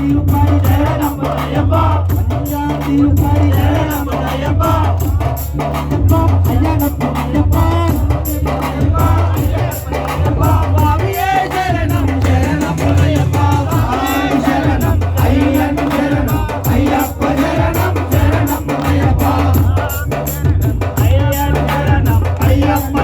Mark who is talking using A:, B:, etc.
A: திருப்பதி சரணமையப்பா திருப்பதி சரணமையப்பா ஐயப்பா சுவாமியே சரணம் சரணமையப்பா சரணம் ஐயன் சரணம் ஐயப்ப சரணம் சரணமையப்பா ஐயன் சரணம் ஐயப்ப